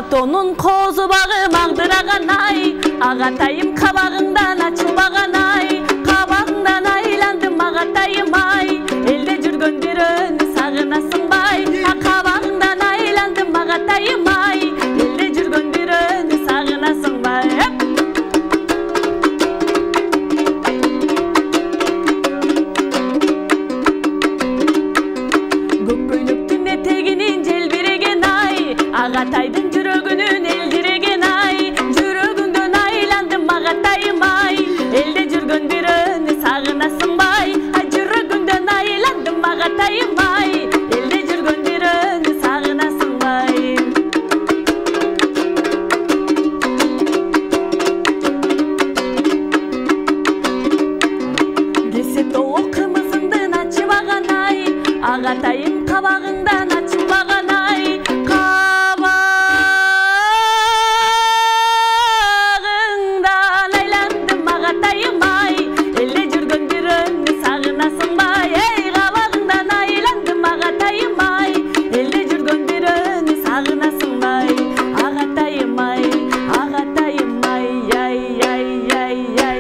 тонун козубагы магдыраган ай, агатайым кабагыңдан ачылбаган ай, кабагыңдан айландым агатайым ай, элде жүргөндөрүн сагынасыңбай, кабагыңдан айландым агатайым ай, элде жүргөндөрүн сагынасыңбай. Көккөйлөктүн этегинин желбиреген ай, агатайдын жүрөгүнүн элдиреген ай, жүрөгүңдөн айландым агатайым ай, элде жүргөндөрүн сагынасыңбай, жүрөгүңдөн айландым агатайым ай, элде жүргөндөрүн сагынасыңбай. Кесе тоо кымызыңдын ачыбаган ай, агатайым кабагыңдан ачылбаган ай, кабагыңдан айландым агатайым ай, элде жүргөндөрүн сагынасыңбай, кабагыңдан айландым агатайым ай, элде жүргөндөрүн сагынасыңбай, агатайым ай, агатайым ай, ай, ай, ай, ай.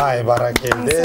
Ай, баракелде.